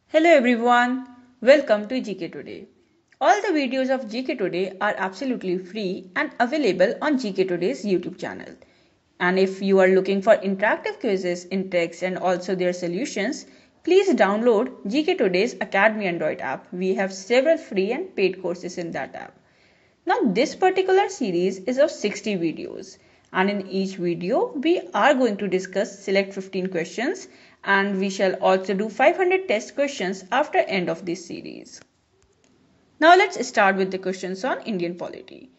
Hello everyone, welcome to GK Today. All the videos of GK Today are absolutely free and available on GK Today's YouTube channel. And if you are looking for interactive quizzes in text and also their solutions, please download GK Today's Academy Android app. We have several free and paid courses in that app. Now this particular series is of 60 videos and in each video we are going to discuss select 15 questions and we shall also do 500 test questions after end of this series. Now let's start with the questions on Indian polity.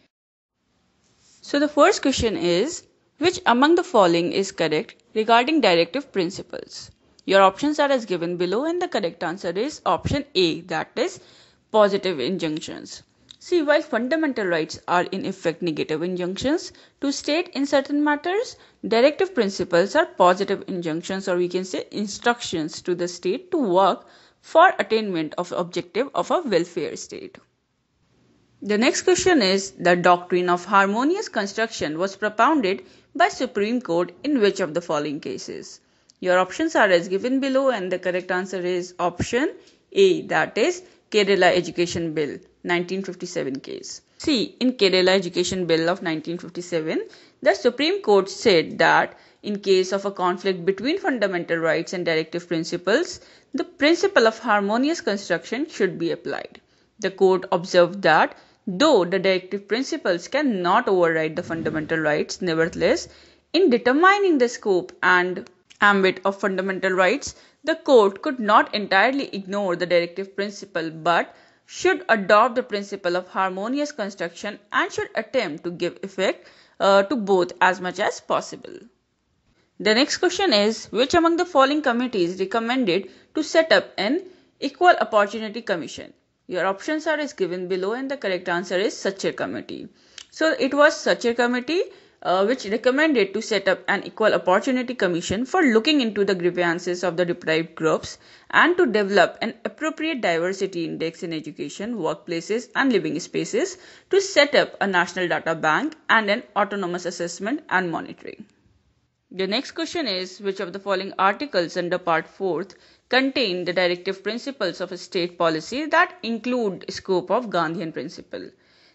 So the first question is, which among the following is correct regarding directive principles? Your options are as given below and the correct answer is option A, that is positive injunctions. See, while fundamental rights are in effect negative injunctions to state in certain matters, directive principles are positive injunctions, or we can say instructions to the state to work for attainment of objective of a welfare state. The next question is, the doctrine of harmonious construction was propounded by Supreme Court in which of the following cases? Your options are as given below and the correct answer is option A, that is Kerala Education Bill 1957 case. See, in Kerala Education Bill of 1957, the Supreme Court said that in case of a conflict between fundamental rights and directive principles, the principle of harmonious construction should be applied. The court observed that though the directive principles cannot override the fundamental rights, nevertheless, in determining the scope and ambit of fundamental rights, the court could not entirely ignore the directive principle but should adopt the principle of harmonious construction and should attempt to give effect to both as much as possible. The next question is, which among the following committees recommended to set up an Equal Opportunity Commission? Your options are as given below and the correct answer is Sachar Committee. So it was Sachar Committee which recommended to set up an Equal Opportunity Commission for looking into the grievances of the deprived groups and to develop an appropriate diversity index in education, workplaces and living spaces, to set up a national data bank and an autonomous assessment and monitoring. The next question is, which of the following articles under Part 4th contain the directive principles of a state policy that include scope of Gandhian principle?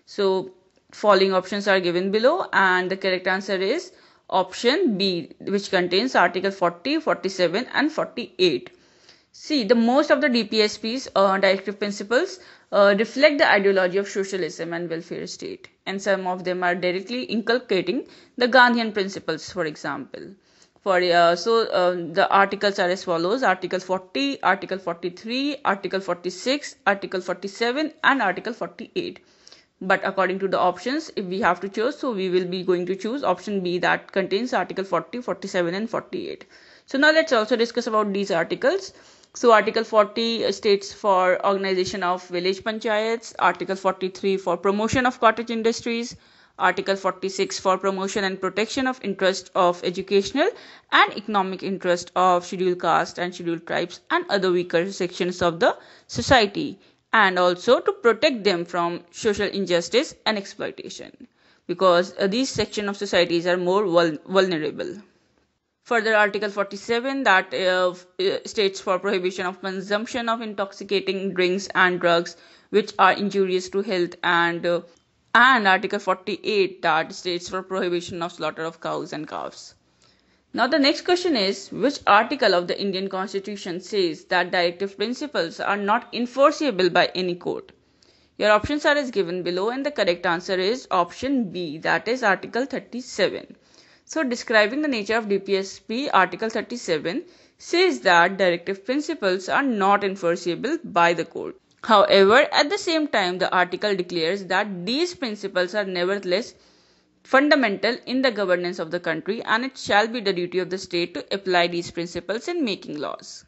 So following options are given below and the correct answer is option B, which contains Article 40, 47 and 48. See, the most of the DPSP's directive principles reflect the ideology of socialism and welfare state, and some of them are directly inculcating the Gandhian principles, for example. The articles are as follows: Article 40, Article 43, Article 46, Article 47 and Article 48. But according to the options, if we have to choose, so we will be going to choose option B, that contains Article 40, 47 and 48. So now let's also discuss about these articles. So Article 40 states for organization of village panchayats, Article 43 for promotion of cottage industries, Article 46 for promotion and protection of interest of educational and economic interest of scheduled caste and scheduled tribes and other weaker sections of the society, and also to protect them from social injustice and exploitation, because these sections of societies are more vulnerable. Further, Article 47 that states for prohibition of consumption of intoxicating drinks and drugs which are injurious to health, and Article 48 that states for prohibition of slaughter of cows and calves. Now the next question is, which article of the Indian Constitution says that directive principles are not enforceable by any court? Your options are as given below and the correct answer is option B, that is Article 37. So describing the nature of DPSP, Article 37 says that directive principles are not enforceable by the court. However, at the same time, the article declares that these principles are nevertheless fundamental in the governance of the country and it shall be the duty of the state to apply these principles in making laws.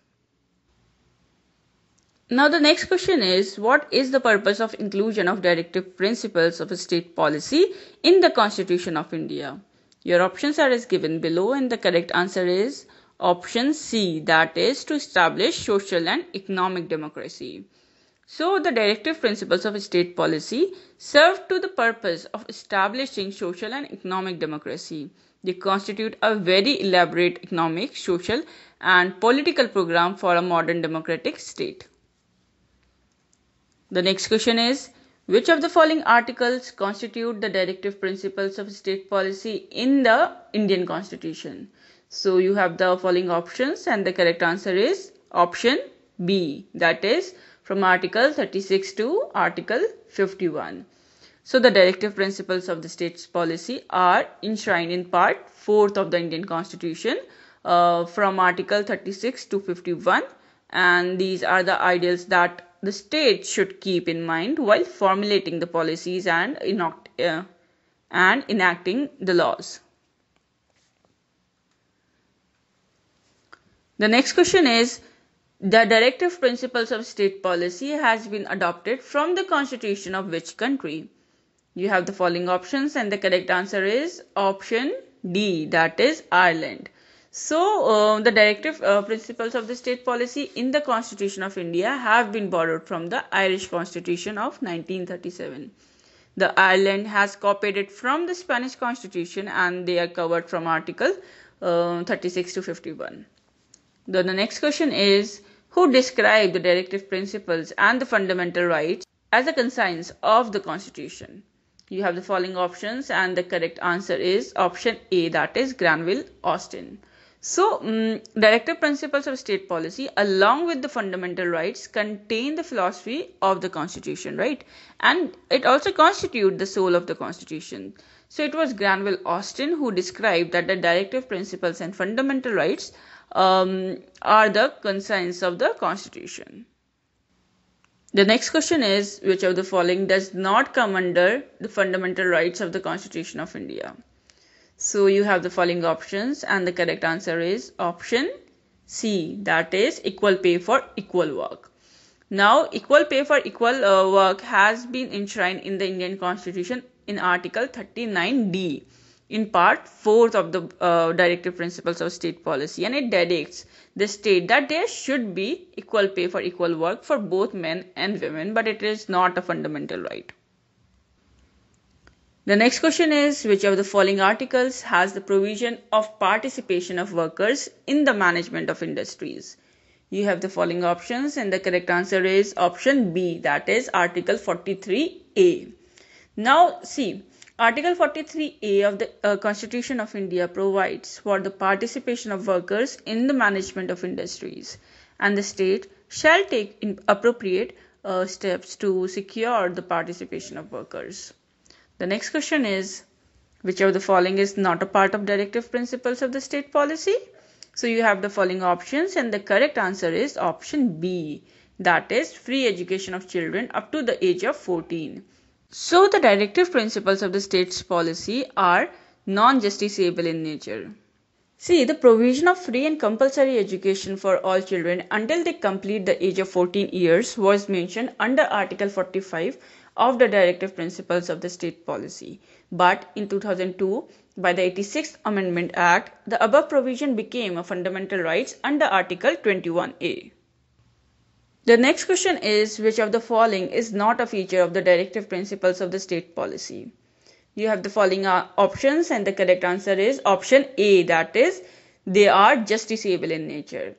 Now the next question is, what is the purpose of inclusion of directive principles of a state policy in the Constitution of India? Your options are as given below and the correct answer is option C, that is to establish social and economic democracy. So the directive principles of state policy serve to the purpose of establishing social and economic democracy. They constitute a very elaborate economic, social and political program for a modern democratic state. The next question is, which of the following articles constitute the directive principles of state policy in the Indian Constitution? So you have the following options and the correct answer is option B, that is from Article 36 to Article 51. So the directive principles of the state's policy are enshrined in Part 4th of the Indian Constitution from Article 36 to 51, and these are the ideals that the state should keep in mind while formulating the policies and enacting the laws. The next question is, the directive principles of state policy has been adopted from the constitution of which country? You have the following options and the correct answer is option D, that is Ireland. So, the directive principles of the state policy in the Constitution of India have been borrowed from the Irish Constitution of 1937. The Ireland has copied it from the Spanish Constitution and they are covered from Article 36 to 51. The next question is, who described the directive principles and the fundamental rights as a conscience of the Constitution? You have the following options and the correct answer is option A, that is Granville Austin. So, directive principles of state policy along with the fundamental rights contain the philosophy of the Constitution, right? And it also constitutes the soul of the Constitution. So, it was Granville Austin who described that the directive principles and fundamental rights are the conscience of the Constitution. The next question is, which of the following does not come under the fundamental rights of the Constitution of India? So you have the following options and the correct answer is option C, that is equal pay for equal work. Now, equal pay for equal work has been enshrined in the Indian Constitution in Article 39D in Part 4th of the Directive Principles of State Policy, and it dictates the state that there should be equal pay for equal work for both men and women, but it is not a fundamental right. The next question is, which of the following articles has the provision of participation of workers in the management of industries? You have the following options and the correct answer is option B, that is Article 43A. Now see, Article 43A of the Constitution of India provides for the participation of workers in the management of industries, and the state shall take appropriate steps to secure the participation of workers. The next question is, which of the following is not a part of directive principles of the state policy? So you have the following options and the correct answer is option B, that is free education of children up to the age of 14. So the directive principles of the state's policy are non-justiciable in nature. See, the provision of free and compulsory education for all children until they complete the age of 14 years was mentioned under Article 45 of the directive principles of the state policy. But in 2002, by the 86th Amendment Act, the above provision became a fundamental rights under Article 21A. The next question is, which of the following is not a feature of the directive principles of the state policy? You have the following options and the correct answer is option A, that is they are justiciable in nature.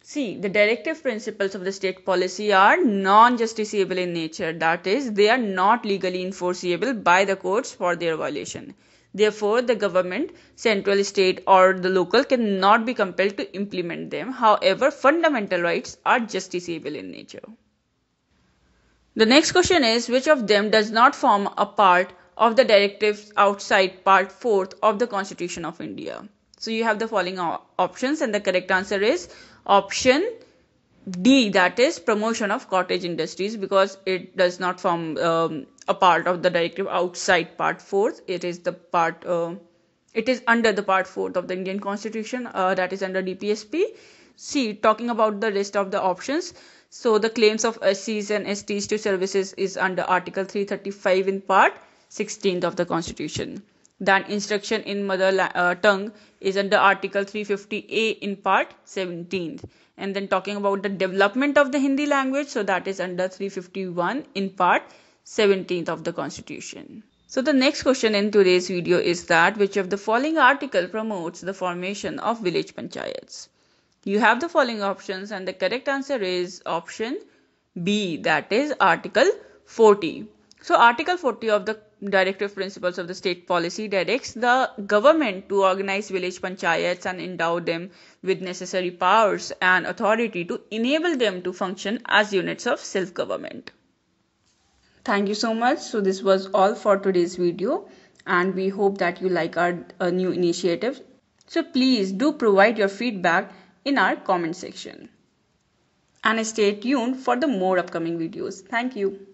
See, the directive principles of the state policy are non-justiciable in nature, that is they are not legally enforceable by the courts for their violation. Therefore, the government, central, state or the local cannot be compelled to implement them. However, fundamental rights are justiciable in nature. The next question is, which of them does not form a part of the directives outside Part 4th of the Constitution of India? So you have the following options and the correct answer is option D, that is promotion of cottage industries, because it does not form a part of the directive outside Part 4th. It is the part. It is under the Part 4th of the Indian Constitution, that is under DPSP. See, talking about the rest of the options. So the claims of SCs and STs to services is under Article 335 in Part 16th of the Constitution. Then instruction in mother tongue is under Article 350A in Part 17th. And then talking about the development of the Hindi language, so that is under 351 in Part 17th of the Constitution. So the next question in today's video is that which of the following article promotes the formation of village panchayats? You have the following options and the correct answer is option B, that is Article 40. So Article 40 of the Directive Principles of the State Policy directs the government to organize village panchayats and endow them with necessary powers and authority to enable them to function as units of self-government. Thank you so much. So this was all for today's video, and we hope that you like our new initiative. So please do provide your feedback in our comment section. And stay tuned for the more upcoming videos. Thank you.